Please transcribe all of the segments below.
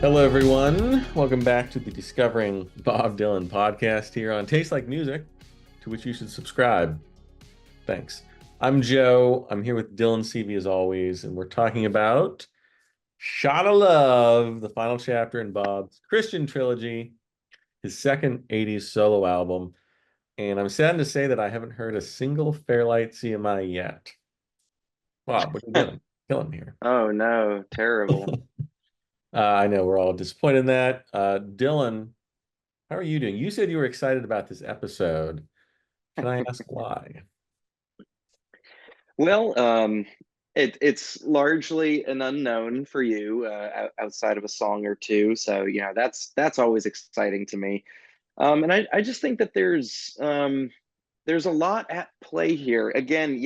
Hello, everyone. Welcome back to the Discovering Bob Dylan podcast here on Taste Like Music, to which you should subscribe. Thanks. I'm Joe. I'm here with Dylan CV as always, and we're talking about Shot of Love, the final chapter in Bob's Christian trilogy, his second 80s solo album. And I'm sad to say that I haven't heard a single Fairlight CMI yet. Bob, what are you doing? Killing me here. Oh no, terrible. I know we're all disappointed in that. Dylan, how are you doing? You said you were excited about this episode. Can I ask why? Well, it's largely an unknown for you outside of a song or two, so that's always exciting to me. And I just think that there's a lot at play here. Again,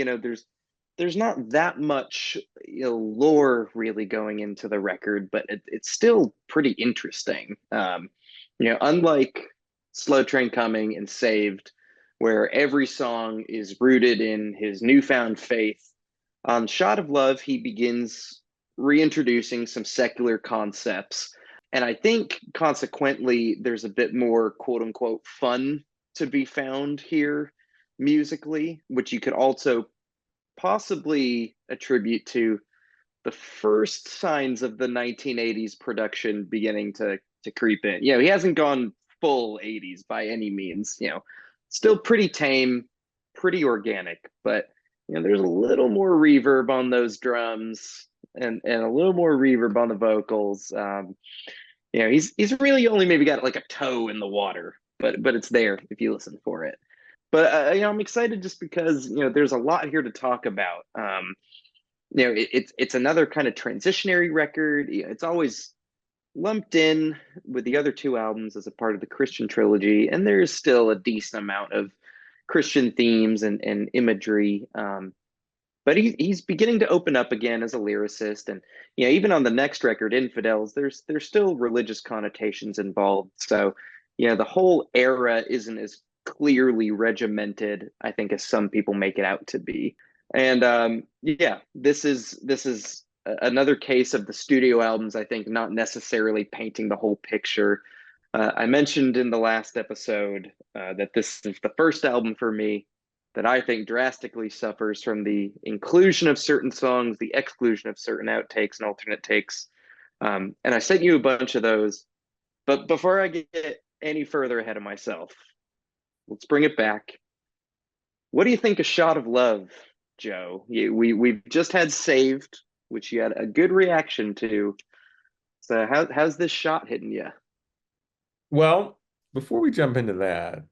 there's not that much lore really going into the record, but it's still pretty interesting. Unlike Slow Train Coming and Saved, where every song is rooted in his newfound faith, on Shot of Love, he begins reintroducing some secular concepts. And I think consequently, there's a bit more quote unquote fun to be found here musically, which you could also possibly attribute to the first signs of the 1980s production beginning to creep in. He hasn't gone full 80s by any means. Still pretty tame, pretty organic, but there's a little more reverb on those drums and a little more reverb on the vocals. He's really only maybe got like a toe in the water, but it's there if you listen for it. But I'm excited just because there's a lot here to talk about. It's another kind of transitionary record. It's always lumped in with the other two albums as a part of the Christian trilogy, and there's still a decent amount of Christian themes and imagery. But he's beginning to open up again as a lyricist, and even on the next record, Infidels, there's still religious connotations involved. So the whole era isn't as clearly regimented, I think, as some people make it out to be. And this is another case of the studio albums, I think, not necessarily painting the whole picture. I mentioned in the last episode that this is the first album for me that I think drastically suffers from the inclusion of certain songs, the exclusion of certain outtakes and alternate takes. And I sent you a bunch of those. But before I get any further ahead of myself, let's bring it back. What do you think of Shot of Love, Joe? We've just had Saved, which you had a good reaction to. So how's this shot hitting you? Well, before we jump into that,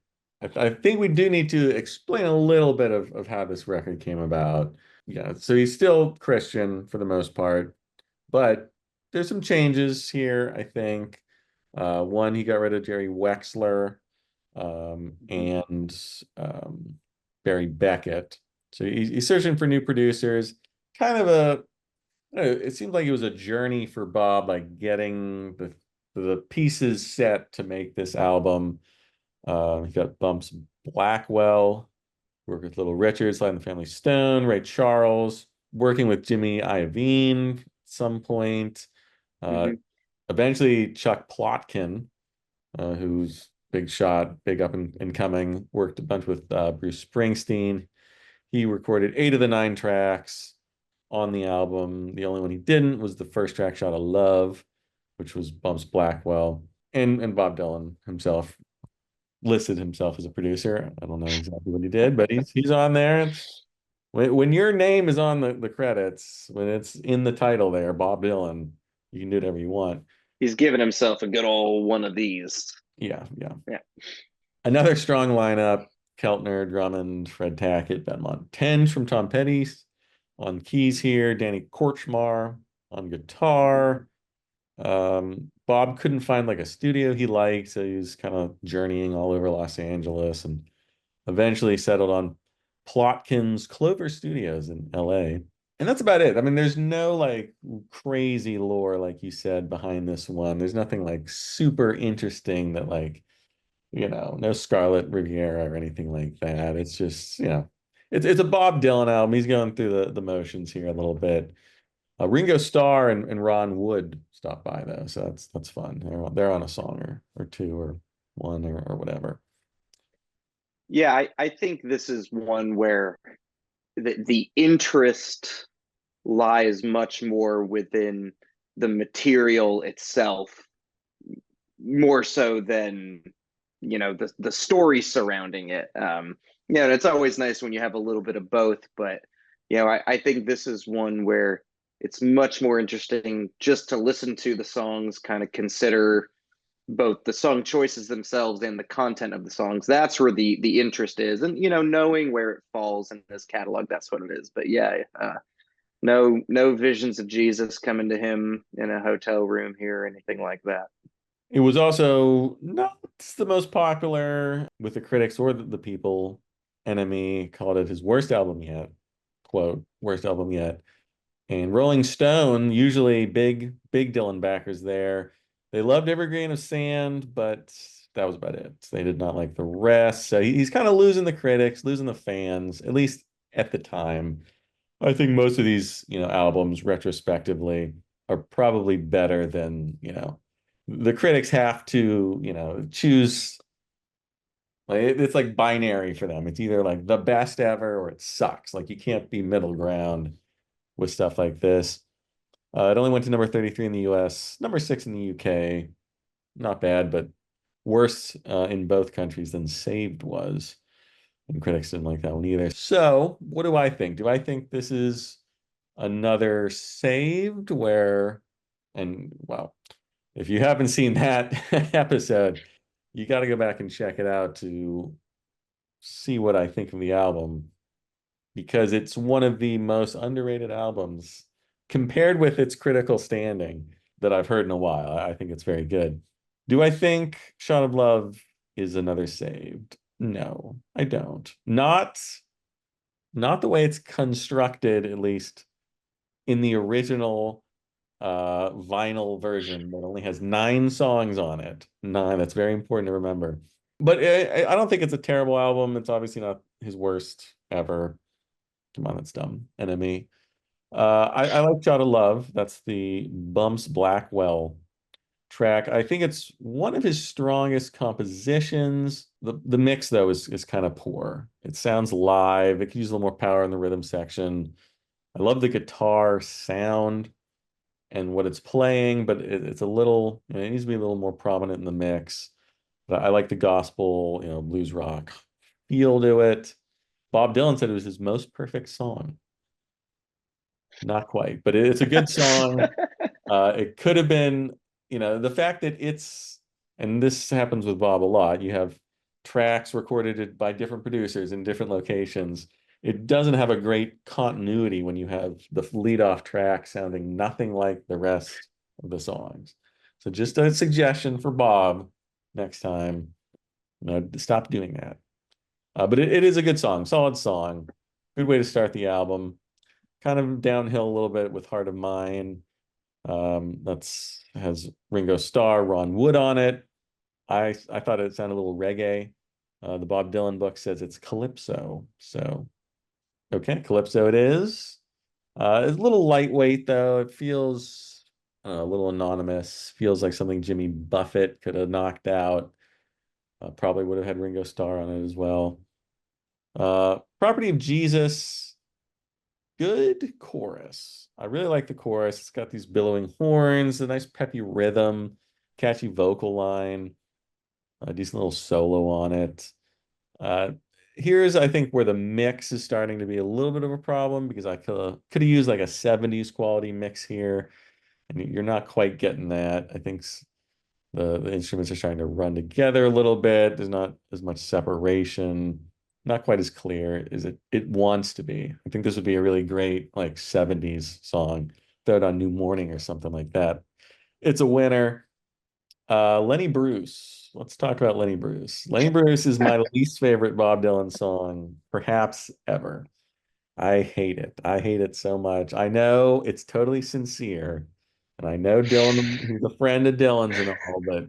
I think we do need to explain a little bit of how this record came about. Yeah, so he's still Christian for the most part, but there's some changes here, I think. One, he got rid of Jerry Wexler and Barry Beckett. So he's searching for new producers. Kind of a I don't know, it seemed like it was a journey for Bob, like getting the pieces set to make this album. He got Bumps Blackwell, worked with Little Richard, Sly and the Family Stone, Ray Charles, working with Jimmy Iovine at some point. Uh, Mm-hmm. Eventually, Chuck Plotkin, who's big shot, big up and coming, worked a bunch with Bruce Springsteen. He recorded 8 of the 9 tracks on the album. The only one he didn't was the first track, Shot of Love, which was Bumps Blackwell. And Bob Dylan himself listed himself as a producer. I don't know exactly what he did, but he's on there. When your name is on the credits, when it's in the title there, Bob Dylan, you can do whatever you want. He's given himself a good old one of these. Yeah, yeah. Yeah. Another strong lineup: Keltner, Drummond, Fred Tackett, Benmont Tench from Tom Petty on keys here, Danny Korchmar on guitar. Bob couldn't find like a studio he liked, so he was kind of journeying all over Los Angeles and eventually settled on Plotkin's Clover Studios in LA. And that's about it. I mean, there's no like crazy lore, like you said, behind this one. There's nothing like super interesting that like, no Scarlet Riviera or anything like that. It's just, it's a Bob Dylan album. He's going through the motions here a little bit. Ringo Starr and Ron Wood stopped by though, so that's fun. They're on a song or two or one or whatever. Yeah, I think this is one where the interest lies much more within the material itself, more so than the story surrounding it. And it's always nice when you have a little bit of both, but I think this is one where it's much more interesting just to listen to the songs, kind of consider both the song choices themselves and the content of the songs. That's where the interest is, and knowing where it falls in this catalog, that's what it is. But yeah, no visions of Jesus coming to him in a hotel room here or anything like that. It was also not the most popular with the critics or the people. Enemy called it his worst album yet. Quote, worst album yet. And Rolling Stone, usually big Dylan backers there. They loved Every Grain of Sand, but that was about it. They did not like the rest. So he's kind of losing the critics, losing the fans, at least at the time. I think most of these, albums retrospectively are probably better than, the critics have to, choose. Like it's like binary for them. It's either like the best ever or it sucks. Like you can't be middle ground with stuff like this. It only went to number 33 in the US, number 6 in the UK. Not bad, but worse in both countries than Saved was. And critics didn't like that one either. So, what do I think? Do I think this is another Saved where, and well, if you haven't seen that episode, you got to go back and check it out to see what I think of the album because it's one of the most underrated albums compared with its critical standing that I've heard in a while. I think it's very good. Do I think Shot of Love is another Saved? No, I don't. Not the way it's constructed, at least in the original vinyl version that only has 9 songs on it. 9, that's very important to remember. But I don't think it's a terrible album. It's obviously not his worst ever. Come on, that's dumb. Enemy. I like Shot of Love. That's the Bumps Blackwell track. I think it's one of his strongest compositions. The mix though is kind of poor. It sounds live. It could use a little more power in the rhythm section. I love the guitar sound and what it's playing, but it's a little, it needs to be a little more prominent in the mix. But I like the gospel, blues rock feel to it. Bob Dylan said it was his most perfect song. Not quite, but it's a good song. It could have been, the fact that and this happens with Bob a lot, you have tracks recorded by different producers in different locations. It doesn't have a great continuity when you have the lead off track sounding nothing like the rest of the songs. So just a suggestion for Bob next time, stop doing that. But it is a good song, solid song, good way to start the album. Kind of downhill a little bit with Heart of Mine. That's has Ringo Starr, Ron Wood on it. I thought it sounded a little reggae. The Bob Dylan book says it's calypso. So okay, calypso it is. It's a little lightweight though. It feels a little anonymous. Feels like something Jimmy Buffett could have knocked out. Probably would have had Ringo Starr on it as well. Property of Jesus, good chorus. I really like the chorus. It's got these billowing horns, a nice peppy rhythm, catchy vocal line, a decent little solo on it. Uh, Here's, I think, where the mix is starting to be a little bit of a problem because I could have used like a 70s quality mix here, and you're not quite getting that. I think the instruments are starting to run together a little bit. There's not as much separation, not quite as clear as it wants to be. I think this would be a really great like 70s song. Throw it on New Morning or something like that. It's a winner. Lenny Bruce. Let's talk about Lenny Bruce. Lenny Bruce is my least favorite Bob Dylan song, perhaps ever. I hate it. I hate it so much. I know it's totally sincere, and I know Dylan, he's a friend of Dylan's and all, but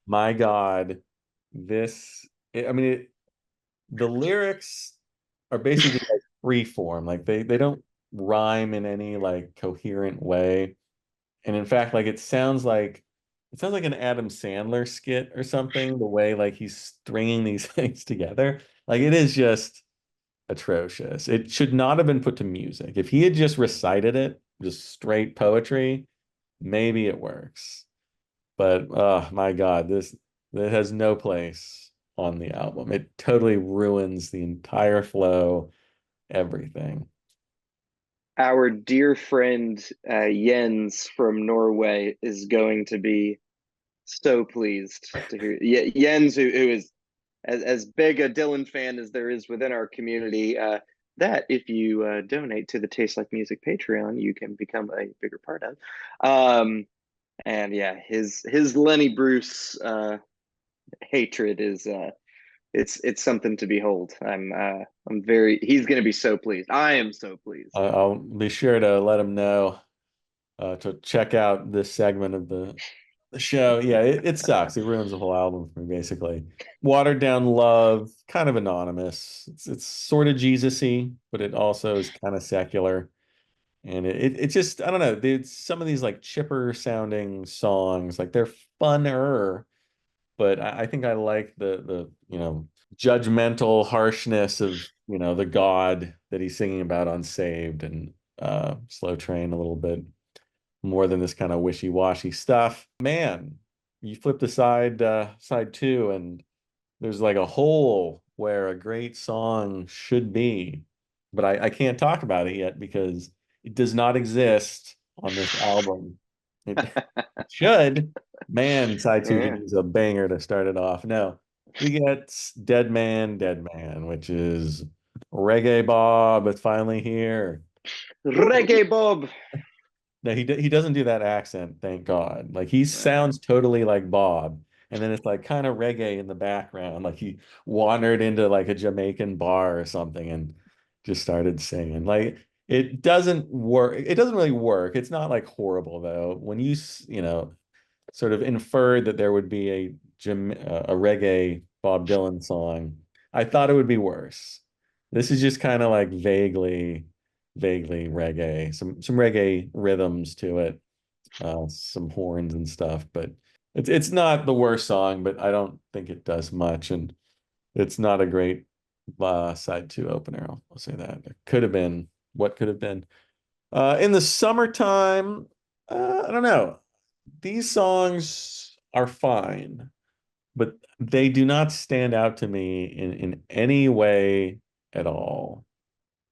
my God, I mean, the lyrics are basically like free form. Like they don't rhyme in any like coherent way. And in fact, like it sounds like an Adam Sandler skit or something, the way like he's stringing these things together. Like it is just atrocious. It should not have been put to music. If he had just recited it, just straight poetry, maybe it works. But oh my God, this that has no place on the album. It totally ruins the entire flow, everything. Our dear friend Jens from Norway is going to be so pleased to hear Jens, who is as big a Dylan fan as there is within our community. That if you donate to the Taste Like Music Patreon, you can become a bigger part of. And yeah, his Lenny Bruce hatred is it's something to behold. I'm very he's gonna be so pleased. I am so pleased. I'll be sure to let him know to check out this segment of the show. Yeah, it sucks. It ruins the whole album for me, basically. Watered down love, kind of anonymous. It's sort of Jesus-y, but it also is kind of secular. And it just, I don't know, some of these like chipper sounding songs, like they're funner, but I think I like the judgmental harshness of, the God that he's singing about on Saved and Slow Train a little bit more than this kind of wishy-washy stuff. Man, you flip to side two, and there's like a hole where a great song should be, but I can't talk about it yet because it does not exist on this album. It should. Man, side two could Yeah. use a banger to start it off. No, we get Dead Man, which is Reggae Bob. It's finally here. Reggae Bob. No, he doesn't do that accent, thank God. Like he sounds totally like Bob, and then it's like kind of reggae in the background, like he wandered into like a Jamaican bar or something and just started singing. Like it doesn't work. It doesn't really work. It's not like horrible though. When sort of inferred that there would be a reggae Bob Dylan song, I thought it would be worse. This is just kind of like vaguely reggae, some reggae rhythms to it, some horns and stuff, but it's not the worst song, but I don't think it does much, and it's not a great side two opener. I'll say that. It could have been what could have been. In the summertime, I don't know. These songs are fine, but they do not stand out to me in any way at all.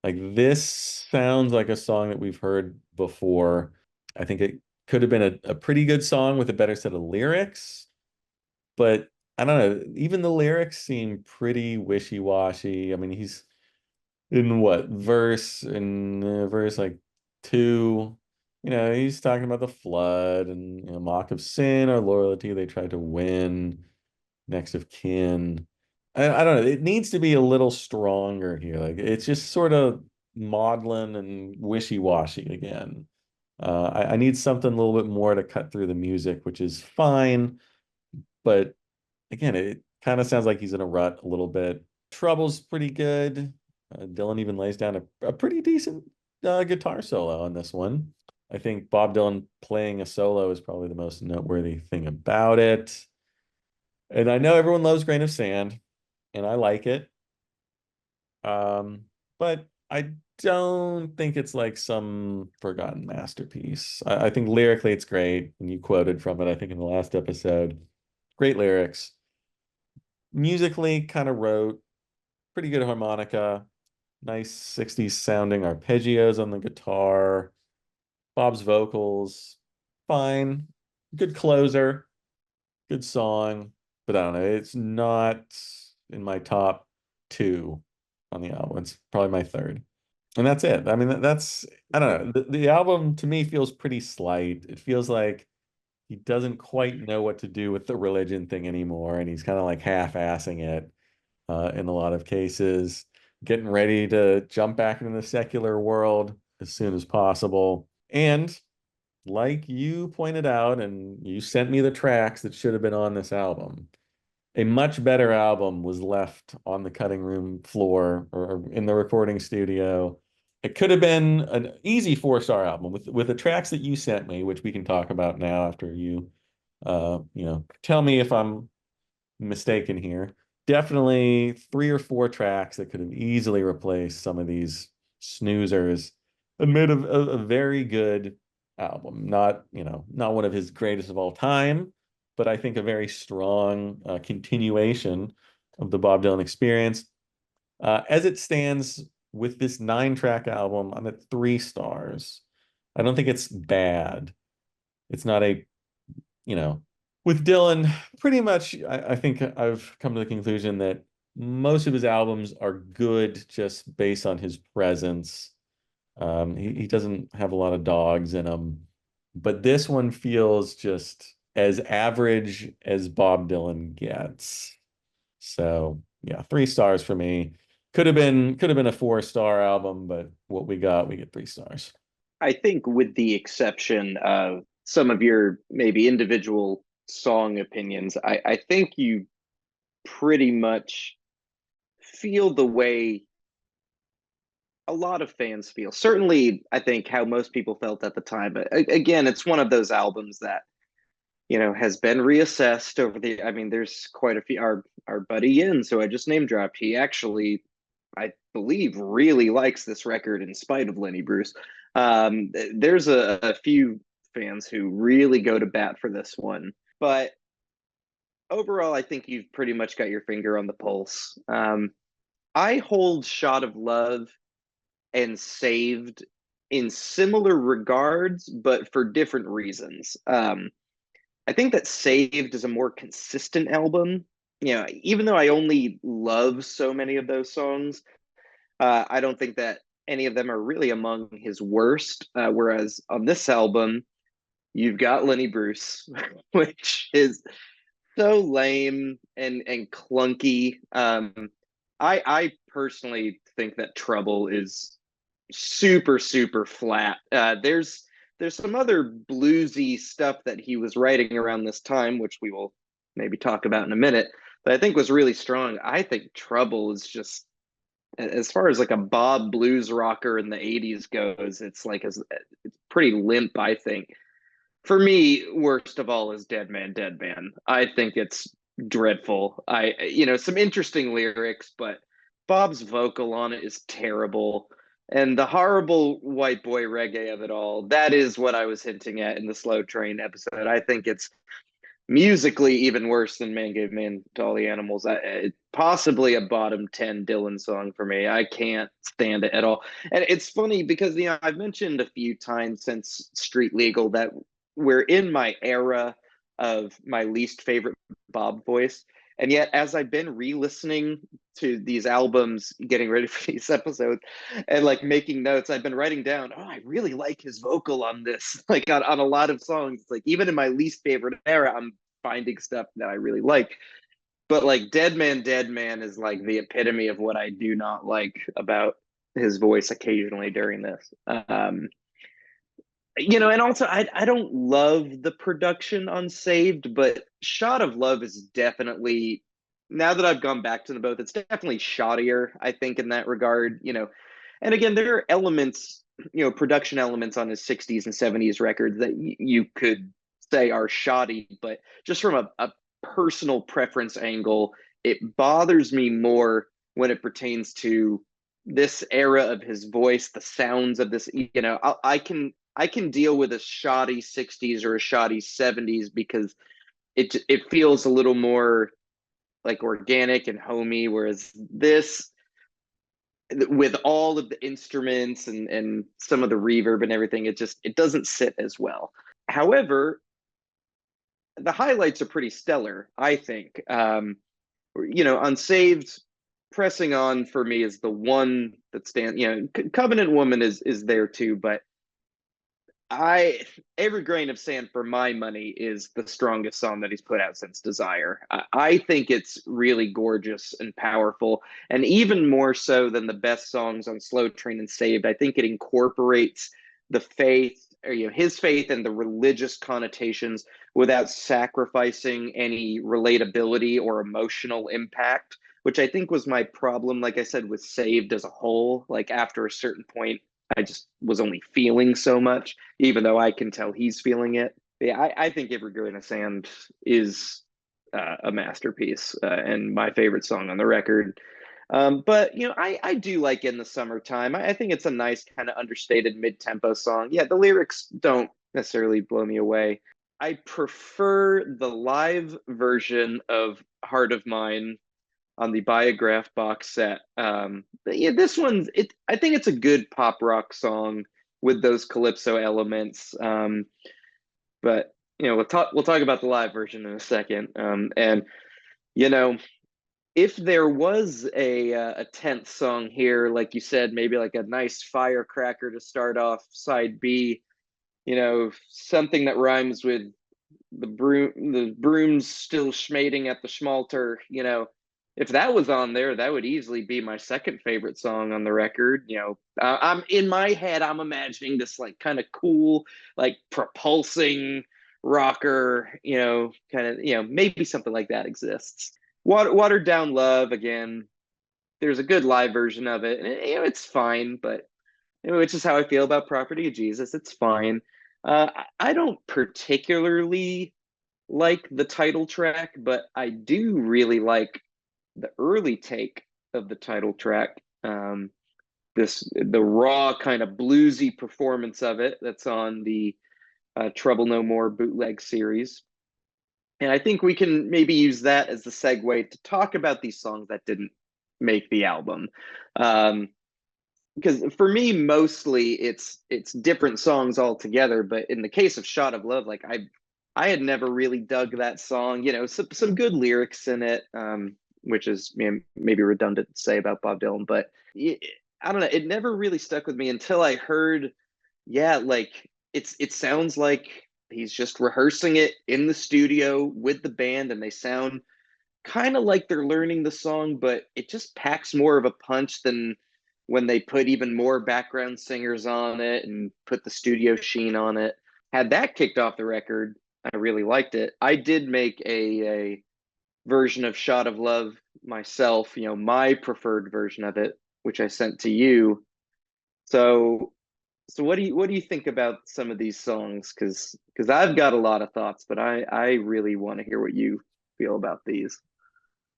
Like this sounds like a song that we've heard before. I think it could have been a pretty good song with a better set of lyrics, but I don't know. Even the lyrics seem pretty wishy-washy. I mean, he's in what verse like two, he's talking about the flood and mock of sin or loyalty they tried to win, next of kin. I don't know. It needs to be a little stronger here. Like it's just sort of maudlin and wishy-washy again. I need something a little bit more to cut through the music, which is fine. But again, it kind of sounds like he's in a rut a little bit. Trouble's pretty good. Dylan even lays down a pretty decent guitar solo on this one. I think Bob Dylan playing a solo is probably the most noteworthy thing about it. And I know everyone loves Grain of Sand, and I like it. But I don't think it's like some forgotten masterpiece. I think lyrically it's great, and you quoted from it, I think, in the last episode. Great lyrics. Musically, kind of wrote, pretty good harmonica, nice 60s sounding arpeggios on the guitar. Bob's vocals, fine. Good closer, good song, but I don't know. It's not in my top two on the album. It's probably my third. And that's it. I mean, I don't know. The album to me feels pretty slight. It feels like he doesn't quite know what to do with the religion thing anymore, and he's kind of like half-assing it in a lot of cases, getting ready to jump back into the secular world as soon as possible. And like you pointed out, and you sent me the tracks that should have been on this album, a much better album was left on the cutting room floor or in the recording studio It could have been an easy 4-star album with the tracks that you sent me, which we can talk about now after you tell me if I'm mistaken here. Definitely 3 or 4 tracks that could have easily replaced some of these snoozers and made a very good album. Not one of his greatest of all time, but I think a very strong continuation of the Bob Dylan experience. As it stands with this 9-track album, I'm at 3 stars. I don't think it's bad. It's not you know, with Dylan, pretty much, I think I've come to the conclusion that most of his albums are good just based on his presence. He doesn't have a lot of dogs in him, but this one feels just as average as Bob Dylan gets. So yeah, 3 stars for me. Could have been a 4-star album, but what we get 3 stars. I think, with the exception of some of your maybe individual song opinions, I think you pretty much feel the way a lot of fans feel. Certainly, I think how most people felt at the time. But again, it's one of those albums that has been reassessed over the. I mean, there's quite a few. Our buddy Yin, so I just name dropped. He actually, I believe, really likes this record in spite of Lenny Bruce. There's a few fans who really go to bat for this one, but overall, I think you've pretty much got your finger on the pulse. I hold "Shot of Love" and "Saved" in similar regards, but for different reasons. I think that "Saved" is a more consistent album. Even though I only love so many of those songs, I don't think that any of them are really among his worst. Whereas on this album, you've got Lenny Bruce, which is so lame and clunky. I personally think that "Trouble" is super super flat. There's some other bluesy stuff that he was writing around this time, which we will maybe talk about in a minute, that I think was really strong. I think "Trouble" is just, as far as like a Bob blues rocker in the '80s goes, it's pretty limp, I think. For me, worst of all is "Dead Man, Dead Man." I think it's dreadful. Some interesting lyrics, but Bob's vocal on it is terrible. And the horrible white boy reggae of it all, that is what I was hinting at in the Slow Train episode. I think it's musically even worse than "Man Gave Man to All the Animals." Possibly a bottom 10 Dylan song for me. I can't stand it at all. And it's funny because I've mentioned a few times since Street Legal that we're in my era of my least favorite Bob voice. And yet, as I've been re-listening to these albums, getting ready for these episodes, and like making notes, I've been writing down, oh, I really like his vocal on this. Like on a lot of songs, like even in my least favorite era, I'm finding stuff that I really like. But like Dead Man is like the epitome of what I do not like about his voice occasionally during this. And also I don't love the production on "Saved," but "Shot of Love" is definitely, now that I've gone back to the both, it's definitely shoddier, I think, in that regard. And again, there are elements, production elements on his '60s and '70s records that you could say are shoddy, but just from a personal preference angle, it bothers me more when it pertains to this era of his voice, the sounds of this. I can deal with a shoddy '60s or a shoddy '70s because it feels a little more like organic and homey, whereas this, with all of the instruments and some of the reverb and everything, it doesn't sit as well. However, the highlights are pretty stellar, I think. "Unsaved," "Pressing On" for me is the one that stands. "Covenant Woman" is there too, but I "Every Grain of Sand" for my money is the strongest song that he's put out since "Desire." I think it's really gorgeous and powerful, and even more so than the best songs on "Slow Train" and "Saved." I think it incorporates the faith, or his faith and the religious connotations, without sacrificing any relatability or emotional impact, which I think was my problem, like I said, with "Saved" as a whole. Like after a certain point, I just was only feeling so much, even though I can tell he's feeling it. Yeah, I think Every Grain of Sand is a masterpiece and my favorite song on the record. But I do like In the Summertime. I think it's a nice kind of understated mid-tempo song. Yeah, the lyrics don't necessarily blow me away. I prefer the live version of Heart of Mine on the Biograph box set. But yeah, this one's it. I think it's a good pop rock song with those calypso elements. But we'll talk about the live version in a second. And you know, if there was a tenth song here, like you said, maybe like a nice firecracker to start off side B. Something that rhymes with the brooms still schmating at the schmalter. If that was on there, that would easily be my second favorite song on the record. I'm in my head, I'm imagining this like kind of cool, like propulsing rocker. Kind of maybe something like that exists. Watered down love again. There's a good live version of it, and it's fine, but which is how I feel about Property of Jesus. It's fine. I don't particularly like the title track, but I do really like the early take of the title track. The raw kind of bluesy performance of it that's on the Trouble No More bootleg series. And I think we can maybe use that as the segue to talk about these songs that didn't make the album. Because for me, mostly it's different songs altogether. But in the case of Shot of Love, like I had never really dug that song. Some good lyrics in it, which is maybe redundant to say about Bob Dylan, but I don't know. It never really stuck with me until I heard, yeah, like it sounds like he's just rehearsing it in the studio with the band, and they sound kind of like they're learning the song, but it just packs more of a punch than when they put even more background singers on it and put the studio sheen on it. Had that kicked off the record, I really liked it. I did make a version of Shot of Love myself, my preferred version of it, which I sent to you. So what do you think about some of these songs? Because I've got a lot of thoughts, but I really want to hear what you feel about these.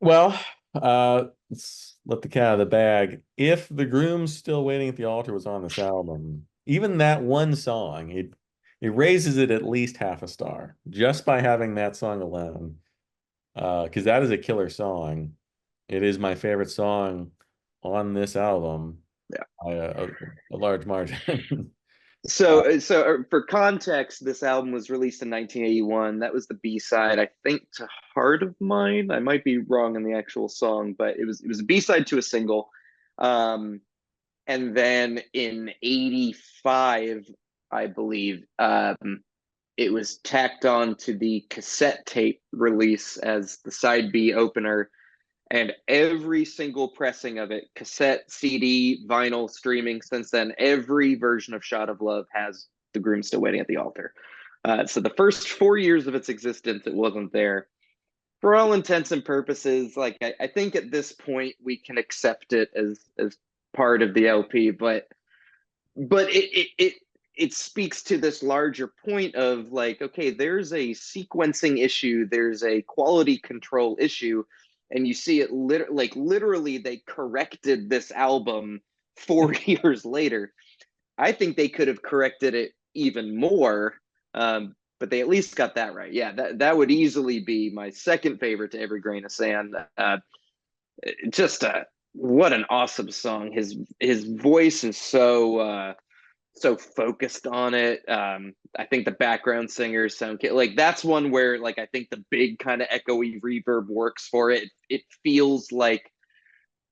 Well, let's let the cat out of the bag. If The Groom's Still Waiting at the Altar was on this album, even that one song, it raises it at least half a star just by having that song alone. Because that is a killer song. It is my favorite song on this album by a large margin. Uh, So for context, this album was released in 1981. That was the B side, I think, to "Heart of Mine." I might be wrong on the actual song, but it was a B side to a single. Um, and then in '85, I believe, it was tacked on to the cassette tape release as the side B opener, and every single pressing of it, cassette, CD, vinyl, streaming, since then, every version of Shot of Love has The Groom Still Waiting at the Altar. So the first 4 years of its existence, it wasn't there. For all intents and purposes, like I think at this point we can accept it as part of the LP, but it speaks to this larger point of like, okay, there's a sequencing issue, there's a quality control issue, and you see it literally they corrected this album 4 years later. I think they could have corrected it even more, but they at least got that right. Yeah, that would easily be my second favorite to Every Grain of Sand. Just what an awesome song. His voice is so focused on it. I think the background singers sound like that's one where like I think the big kind of echoey reverb works for it. It feels like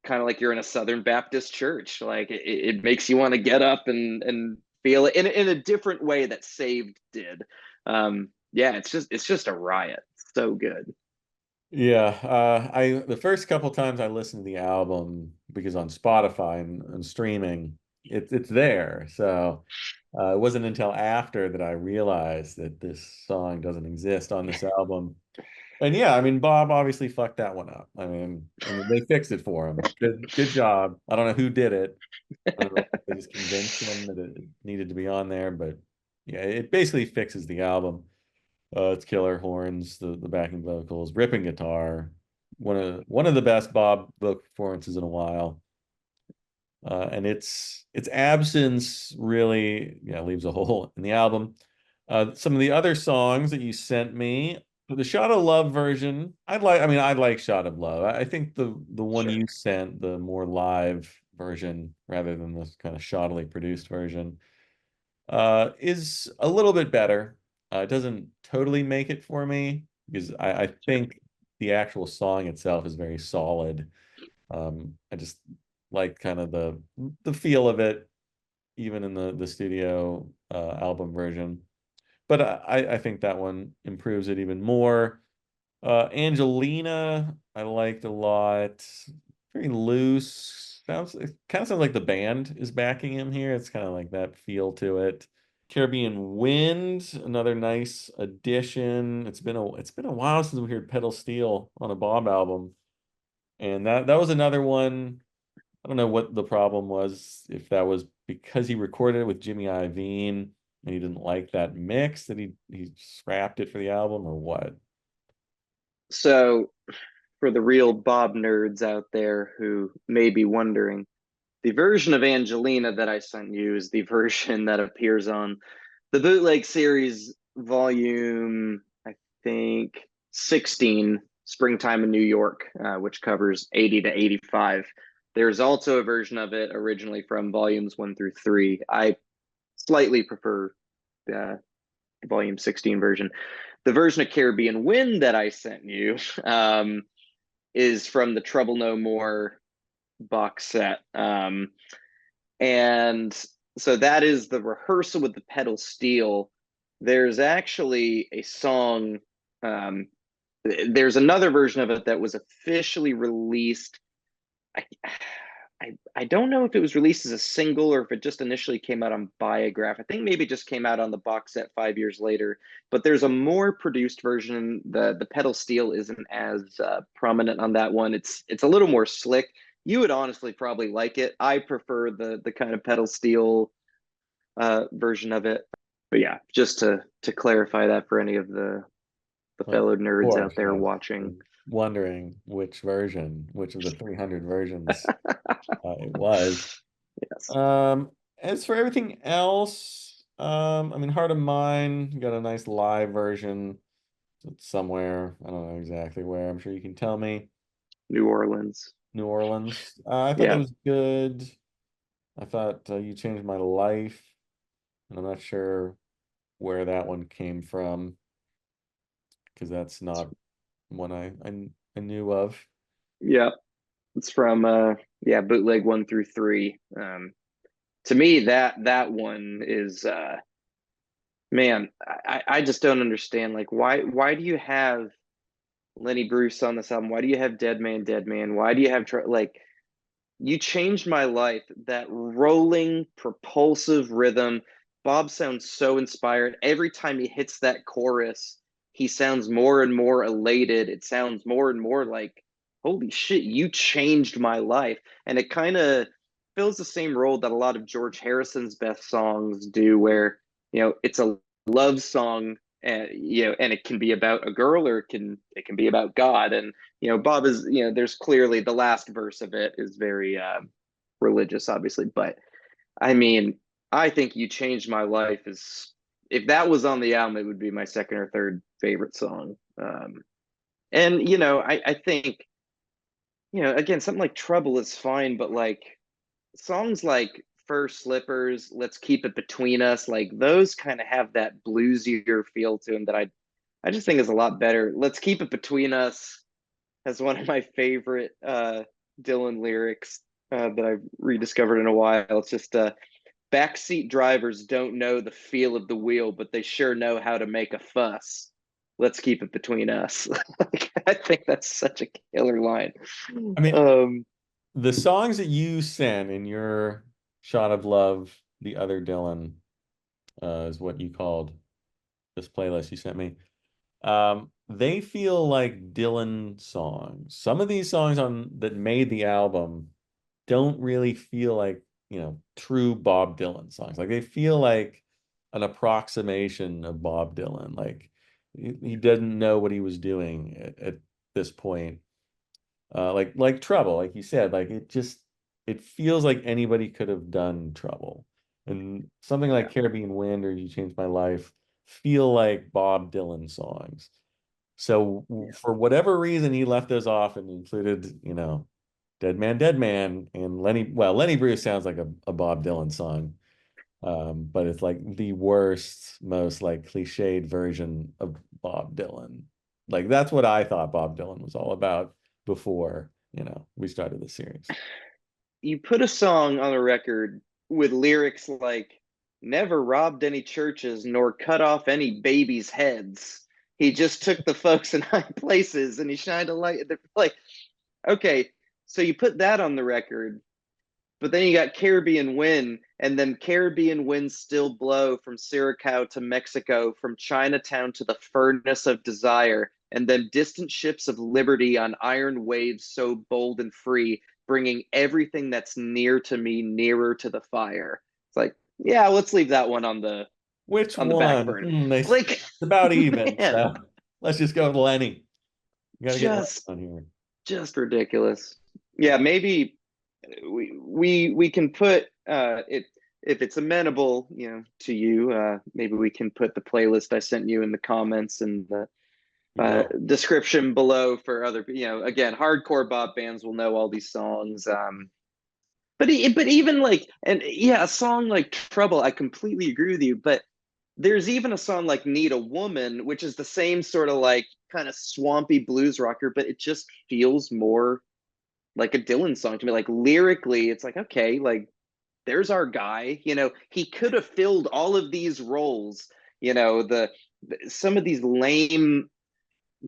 kind of like you're in a Southern Baptist church. Like it makes you want to get up and feel it in a different way that Saved did. Yeah, it's just a riot. So good. yeah, I the first couple times I listened to the album because on Spotify and streaming, it's there. So it wasn't until after that I realized that this song doesn't exist on this album. And yeah, I mean, Bob obviously fucked that one up. I mean, they fixed it for him. Good job. I don't know who did it. I don't know if they just convinced him that it needed to be on there, but yeah, it basically fixes the album. It's killer horns, the backing vocals, ripping guitar. One of the best Bob vocal performances in a while. And its absence really, yeah, leaves a hole in the album. Some of the other songs that you sent me, the Shot of Love version, I like Shot of Love. I think the one Sure. you sent, the more live version rather than the kind of shoddily produced version, is a little bit better. It doesn't totally make it for me because I think the actual song itself is very solid. I just like kind of the feel of it, even in the studio album version. But I think that one improves it even more. Angelina, I liked a lot. Very loose. It kind of sounds like the band is backing him here. It's kind of like that feel to it. Caribbean Wind, another nice addition. It's been a while since we heard pedal steel on a Bob album. And that was another one. I don't know what the problem was, if that was because he recorded it with Jimmy Iovine and he didn't like that mix that he scrapped it for the album or what. So, for the real Bob nerds out there who may be wondering, the version of Angelina that I sent you is the version that appears on the Bootleg Series volume, I think 16, Springtime in New York, which covers 80 to 85. There's also a version of it originally from volumes 1 through 3. I slightly prefer the volume 16 version. The version of Caribbean Wind that I sent you is from the Trouble No More box set. And so that is the rehearsal with the pedal steel. There's actually a song. Um, there's another version of it that was officially released. I, I don't know if it was released as a single or if it just initially came out on Biograph. I think maybe it just came out on the box set 5 years later. But there's a more produced version. The pedal steel isn't as prominent on that one. It's a little more slick. You would honestly probably like it. I prefer the kind of pedal steel version of it. But yeah, just to clarify that for any of the Well, of fellow nerds course, out there yes. watching. Wondering which of the 300 versions it was. Yes. As for everything else, I mean, Heart of Mine got a nice live version. It's somewhere. I don't know exactly where. I'm sure you can tell me. New Orleans. New Orleans. I thought that Yeah. was good. I thought You Changed My Life, and I'm not sure where that one came from because that's not one I knew of. Yeah. It's from yeah, bootleg 1 through 3. To me that one is man, I just don't understand like why do you have Lenny Bruce on this album? Why do you have Dead Man Dead Man? Why do you have like You Changed My Life, that rolling propulsive rhythm. Bob sounds so inspired. Every time he hits that chorus, he sounds more and more elated. It sounds more and more like, holy shit, you changed my life. And it kind of fills the same role that a lot of George Harrison's best songs do, where, it's a love song and and it can be about a girl or it can be about God. And Bob is, there's clearly the last verse of it is very religious, obviously. But I mean, I think You Changed My Life is, if that was on the album, it would be my second or third favorite song. And, I think, again, something like Trouble is fine, but like songs like Fur Slippers, Let's Keep It Between Us, like those kind of have that bluesier feel to them that I just think is a lot better. Let's Keep It Between Us as one of my favorite Dylan lyrics that I've rediscovered in a while. It's just backseat drivers don't know the feel of the wheel, but they sure know how to make a fuss. Let's keep it between us. Like, I think that's such a killer line. I mean, Um, the songs that you sent in your Shot of Love, the other Dylan, is what you called this playlist you sent me. they feel like Dylan songs. Some of these songs on that made the album don't really feel like, true Bob Dylan songs. Like they feel like an approximation of Bob Dylan. Like he didn't know what he was doing at this point. Like Trouble, like you said, like it feels like anybody could have done Trouble. And something like Yeah. Caribbean Wind or You Changed My Life feel like Bob Dylan songs. So Yeah. for whatever reason, he left those off and included, Dead Man, and Lenny Bruce sounds like a Bob Dylan song. But it's like the worst, most like cliched version of Bob Dylan. Like that's what I thought Bob Dylan was all about before, we started the series. You put a song on a record with lyrics like never robbed any churches nor cut off any babies' heads. He just took the folks in high places and he shined a light. Like, okay, so you put that on the record, but then you got Caribbean Wind, and then Caribbean Winds Still Blow from Siricao to Mexico, from Chinatown to the Furnace of Desire, and then Distant Ships of Liberty on iron waves so bold and free, bringing everything that's near to me nearer to the fire. It's like, yeah, let's leave that one Which on the back one? burner. It's Like, about even. man, So let's just go with Lenny. You got to get Lenny just on here. just ridiculous. Yeah, maybe we can put it if it's amenable, to you. Maybe we can put the playlist I sent you in the comments and the We will. description below for other. Again, hardcore Bob fans will know all these songs. But even like, and yeah, a song like Trouble, I completely agree with you. But there's even a song like Need a Woman, which is the same sort of like kind of swampy blues rocker, but it just feels more like a Dylan song to me. Like lyrically, it's like, okay, like there's our guy. He could have filled all of these roles. Some of these lame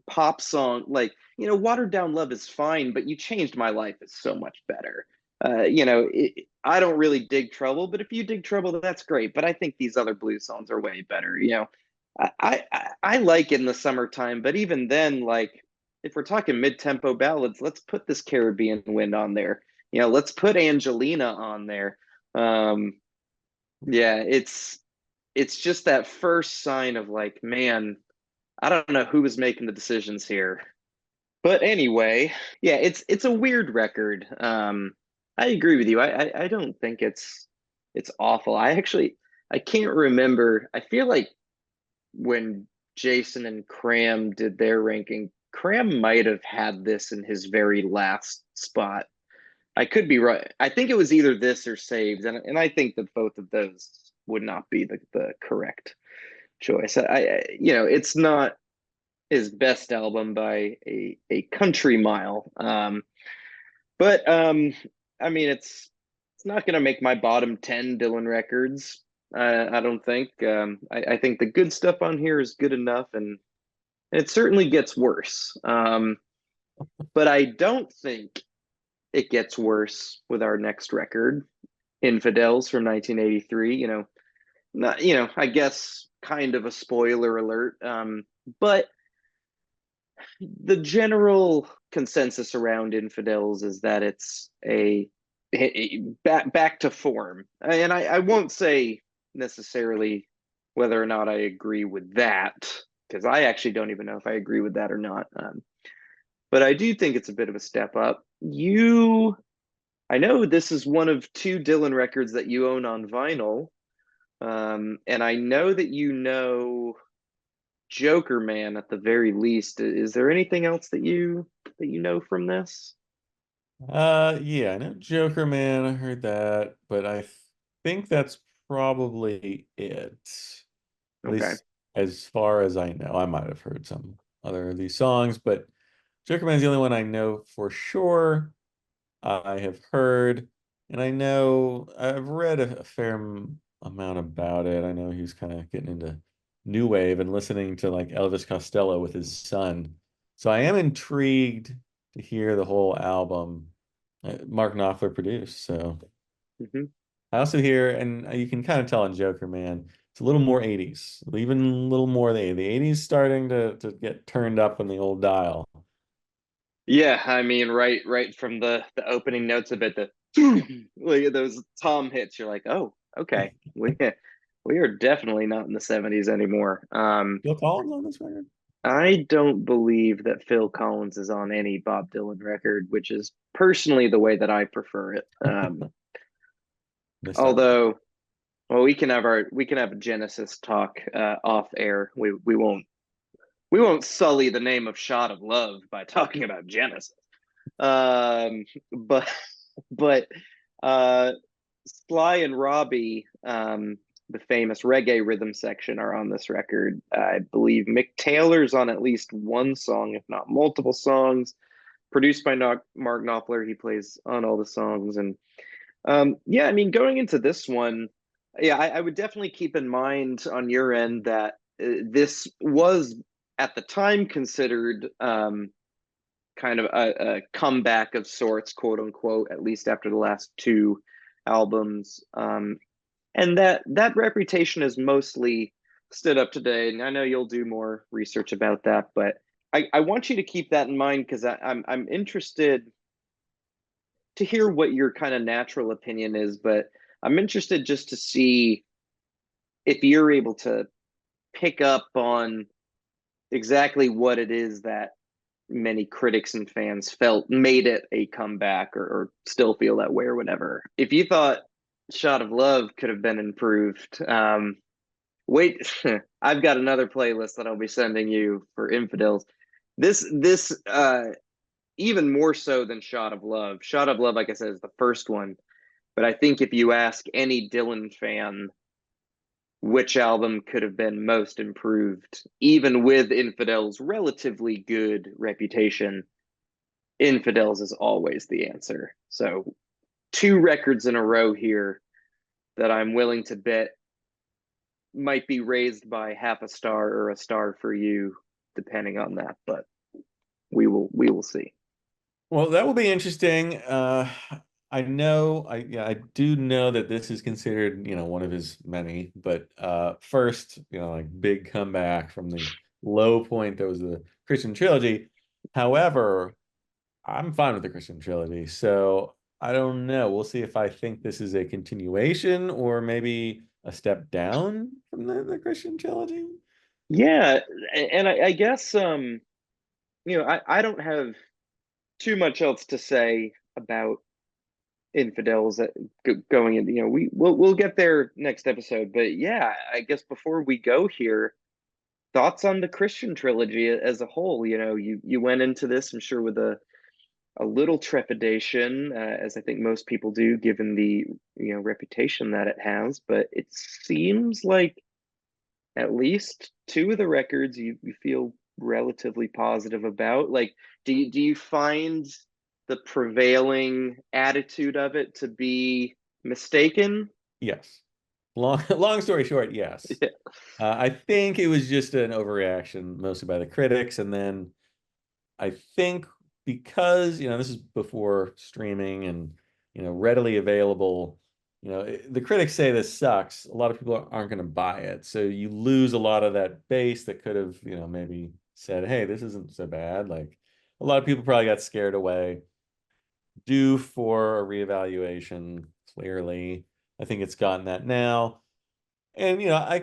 pop song, like, Watered Down Love is fine, but You Changed My Life is so much better. I don't really dig Trouble, but if you dig Trouble, that's great. But I think these other blues songs are way better. I like In the Summertime, but even then, like, if we're talking mid-tempo ballads, let's put this Caribbean Wind on there. Let's put Angelina on there. Um, yeah, it's just that first sign of like, man, I don't know who was making the decisions here. But anyway, yeah, it's a weird record. I agree with you. I don't think it's awful. I can't remember. I feel like when Jason and Cram did their ranking, Cram might have had this in his very last spot. I could be right. I think it was either this or Saved, and I think that both of those would not be the correct choice. It's not his best album by a country mile. But I mean, it's not going to make my bottom 10 Dylan records. I don't think. I think the good stuff on here is good enough, and it certainly gets worse. But I don't think it gets worse with our next record, Infidels from 1983. Not, I guess kind of a spoiler alert. But the general consensus around Infidels is that it's back to form, and I won't say necessarily whether or not I agree with that, because I actually don't even know if I agree with that or not. But I do think it's a bit of a step up. I know this is one of two Dylan records that you own on vinyl, and I know that Joker Man at the very least. Is there anything else that you know from this? Yeah, I know Joker Man, I heard that, but I think that's probably it. At Okay. least as far as I know. I might have heard some other of these songs, but Joker Man's the only one I know for sure. I have heard, and I know I've read a fair amount about it. I know he's kind of getting into new wave and listening to like Elvis Costello with his son. So I am intrigued to hear the whole album Mark Knopfler produced. So Hmm. I also hear, and you can kind of tell in Joker Man, it's a little more 80s, even a little more the 80s starting to get turned up on the old dial. Yeah, I mean, right from the opening notes of it, the like those tom hits, you're like, oh, okay, we are definitely not in the '70s anymore. Phil Collins on this record? I don't believe that Phil Collins is on any Bob Dylan record, which is personally the way that I prefer it. Missed out. Although, well, we can have a Genesis talk off air. We won't sully the name of Shot of Love by talking about Genesis. But but uh, Sly and Robbie, the famous reggae rhythm section, are on this record. I believe Mick Taylor's on at least one song, if not multiple songs. Produced by Mark Knopfler, he plays on all the songs, and yeah, I mean, going into this one, yeah, I would definitely keep in mind on your end that this was at the time considered kind of a comeback of sorts, quote unquote, at least after the last two albums. And that reputation has mostly stood up today. And I know you'll do more research about that, but I want you to keep that in mind because I'm interested to hear what your kind of natural opinion is, but I'm interested just to see if you're able to pick up on exactly what it is that many critics and fans felt made it a comeback or still feel that way or whatever. If you thought Shot of Love could have been improved, wait, I've got another playlist that I'll be sending you for Infidels. This even more so than Shot of Love. Shot of Love, like I said, is the first one. But I think if you ask any Dylan fan which album could have been most improved, even with Infidels' relatively good reputation, Infidels is always the answer. So, two records in a row here that I'm willing to bet might be raised by half a star or a star for you, depending on that. But we will see. Well, that will be interesting. I know, I do know that this is considered, one of his many, but first, like big comeback from the low point that was the Christian trilogy. However, I'm fine with the Christian trilogy, so I don't know. We'll see if I think this is a continuation or maybe a step down from the Christian trilogy. Yeah, and I guess I don't have too much else to say about infidels that going in. We'll get there next episode, but yeah, I guess before we go here, thoughts on the Christian trilogy as a whole. You went into this, I'm sure, with a little trepidation, as I think most people do, given the reputation that it has. But it seems like at least two of the records you feel relatively positive about. Like, do you find the prevailing attitude of it to be mistaken? Yes. Long story short, yes. Yeah. I think it was just an overreaction, mostly by the critics, and then I think because, this is before streaming and, readily available, the critics say this sucks. A lot of people aren't going to buy it. So you lose a lot of that base that could have, maybe said, hey, this isn't so bad. Like a lot of people probably got scared away, due for a reevaluation, clearly. I think it's gotten that now. And I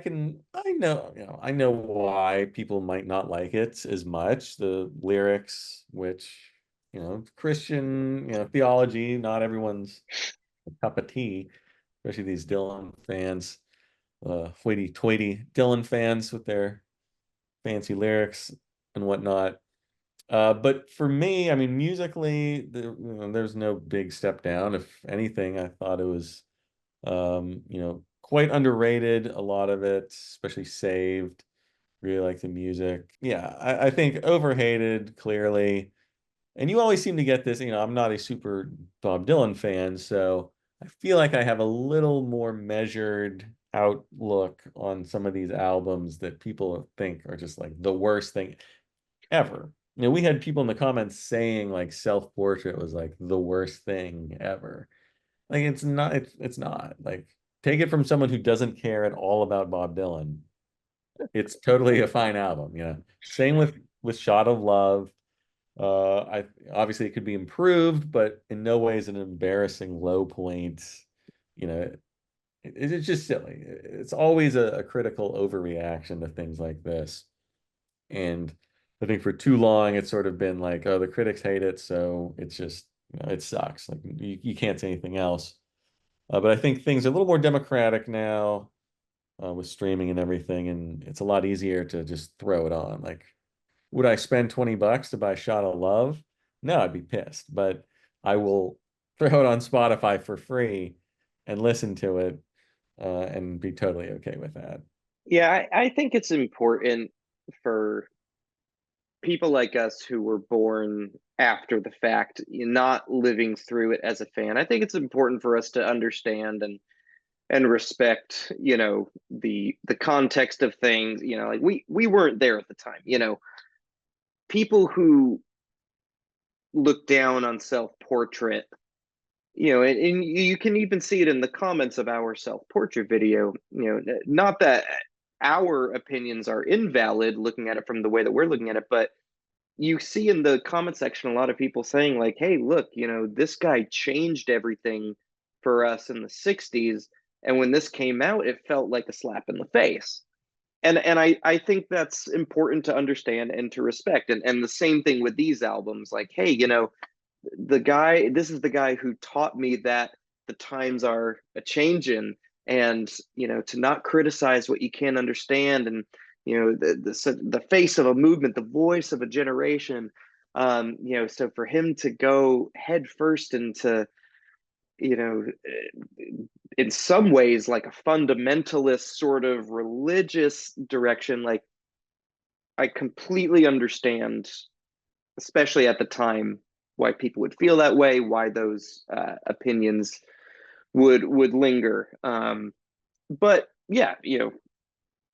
know why people might not like it as much. The lyrics, which, Christian, theology, not everyone's a cup of tea, especially these Dylan fans, hoity-toity Dylan fans with their fancy lyrics and whatnot. But for me, I mean, musically, there's no big step down. If anything, I thought it was quite underrated, a lot of it, especially Saved. Really like the music. Yeah, I think overhated, clearly. And you always seem to get this, I'm not a super Bob Dylan fan, so I feel like I have a little more measured outlook on some of these albums that people think are just like the worst thing ever. We had people in the comments saying like Self-Portrait was like the worst thing ever. Like it's not like take it from someone who doesn't care at all about Bob Dylan. It's totally a fine album, you know. Same with Shot of Love. I obviously it could be improved, but in no way is it an embarrassing low point. You know, it's just silly. It's always a critical overreaction to things like this. And I think for too long it's sort of been like, oh, the critics hate it, so it's just, you know, it sucks. Like you can't say anything else. But I think things are a little more democratic now with streaming and everything, and it's a lot easier to just throw it on. Like, would I spend $20 to buy Shot of Love? No, I'd be pissed, but I will throw it on Spotify for free and listen to it and be totally okay with that. Yeah, I think it's important for people like us who were born after the fact, not living through it as a fan. I think it's important for us to understand and respect, the context of things. Like we weren't there at the time. People who look down on self-portrait, and you can even see it in the comments of our self-portrait video. Not that our opinions are invalid looking at it from the way that we're looking at it, but you see in the comment section a lot of people saying like, hey, look, this guy changed everything for us in the 60s, and when this came out it felt like a slap in the face. And I think that's important to understand and to respect. And the same thing with these albums, like, hey, this is the guy who taught me that the times are a changing, and to not criticize what you can't understand, and the face of a movement, the voice of a generation. So for him to go head first into, you know in some ways like a fundamentalist sort of religious direction, like, I completely understand, especially at the time, why people would feel that way, why those opinions would linger. But yeah,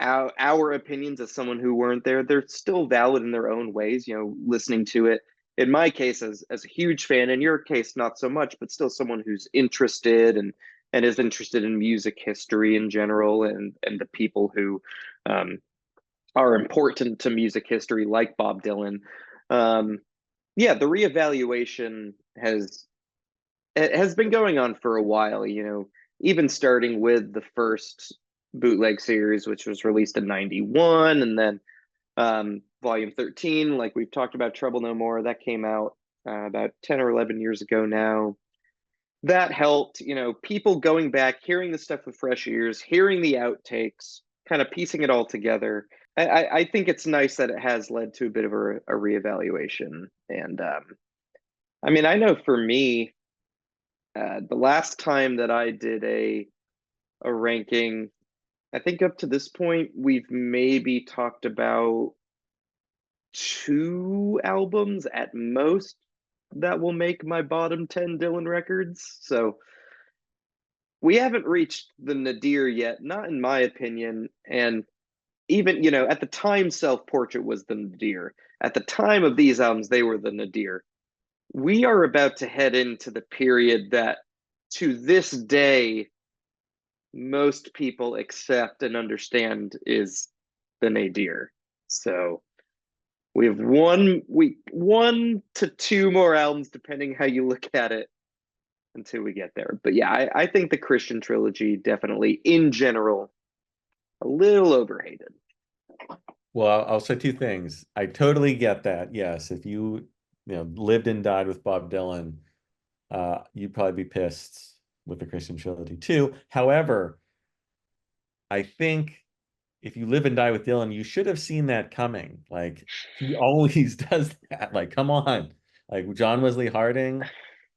our opinions as someone who weren't there, they're still valid in their own ways. Listening to it, in my case, as a huge fan, in your case, not so much, but still someone who's interested and is interested in music history in general, and the people who um, are important to music history, like Bob Dylan. Um, yeah, the reevaluation has been going on for a while. Even starting with the first bootleg series, which was released in '91, and then Volume 13, like we've talked about, Trouble No More, that came out about 10 or 11 years ago now. That helped, people going back, hearing the stuff with fresh ears, hearing the outtakes, kind of piecing it all together. I think it's nice that it has led to a bit of a reevaluation. And I mean, I know for me, the last time that I did a ranking, I think up to this point, we've maybe talked about two albums at most that will make my bottom 10 Dylan records. So we haven't reached the nadir yet, not in my opinion. And even, at the time, Self Portrait was the nadir. At the time of these albums, they were the nadir. We are about to head into the period that, to this day, most people accept and understand is the nadir. So we have one to two more albums, depending how you look at it, until we get there. But yeah, I think the Christian trilogy definitely, in general, a little overhated. Well, I'll say two things. I totally get that. Yes, if you lived and died with Bob Dylan, you'd probably be pissed with the Christian trilogy too. However, I think if you live and die with Dylan, you should have seen that coming. Like he always does that. Like, come on. Like John Wesley Harding,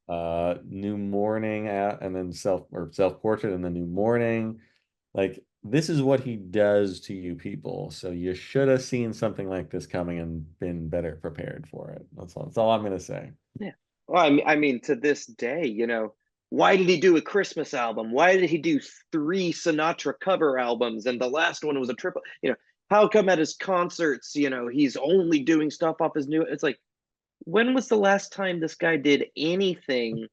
New Morning, and then Self Portrait, and then New Morning. Like this is what he does to you people. So you should have seen something like this coming and been better prepared for it. That's all I'm gonna say. Yeah. Well, I mean, to this day, why did he do a Christmas album? Why did he do three Sinatra cover albums, and the last one was a triple? How come at his concerts, he's only doing stuff off his new? It's like, when was the last time this guy did anything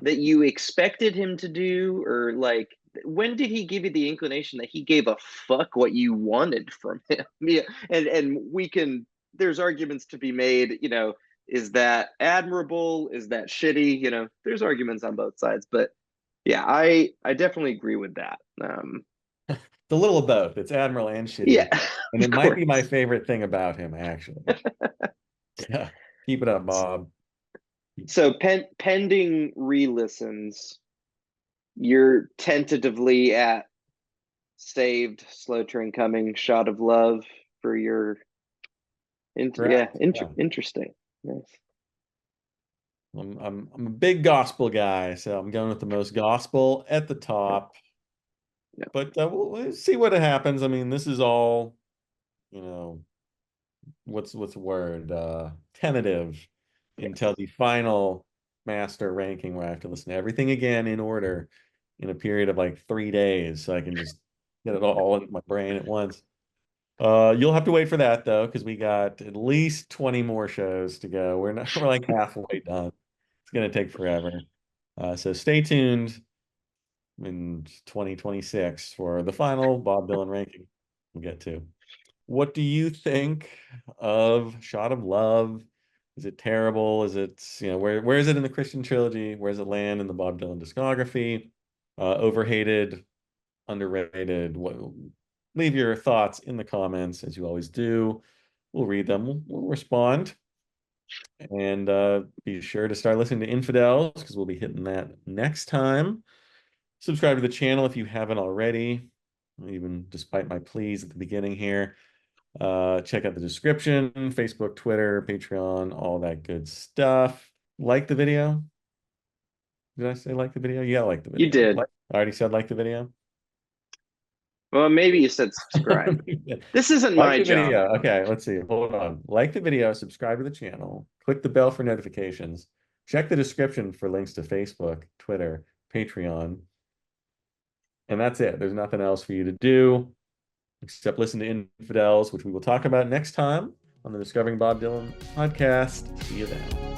that you expected him to do, or like when did he give you the inclination that he gave a fuck what you wanted from him? Yeah, and we can. There's arguments to be made. Is that admirable? Is that shitty? There's arguments on both sides, but yeah, I definitely agree with that. The little of both. It's admiral and shitty, Yeah, and of it might be my course. favorite thing about him, actually. Yeah, keep it up, Bob. So pending re-listens, you're tentatively at saved, slow train coming, shot of love for your yeah, Correct. Yeah. interesting. Nice. I'm a big gospel guy, so I'm going with the most gospel at the Yeah, top. yeah, But we'll see what happens. I mean, this is all, you know, what's the word? Tentative yes. until the final master ranking where I have to listen to everything again in order in a period of like 3 days, so I can just get it all in my brain at once. You'll have to wait for that though, because we got at least 20 more shows to go. We're like halfway done. It's gonna take forever. So stay tuned in 2026 for the final Bob Dylan ranking we'll get to. What do you think of Shot of Love? Is it terrible? Is it, where is it in the Christian trilogy? Where does it land in the Bob Dylan discography? Overhated, underrated? Leave your thoughts in the comments as you always do. We'll read them. We'll respond. And be sure to start listening to Infidels because we'll be hitting that next time. Subscribe to the channel if you haven't already, even despite my pleas at the beginning here. Check out the description, Facebook, Twitter, Patreon, all that good stuff. Like the video. Did I say like the video? Yeah, like the You video. did. I already said like the video. Well, maybe you said subscribe. This isn't Like my the job. video. Okay, let's see. Hold on. Like the video, subscribe to the channel, click the bell for notifications, check the description for links to Facebook, Twitter, Patreon, and that's it. There's nothing else for you to do except listen to Infidels, which we will talk about next time on the Discovering Bob Dylan podcast. See you then.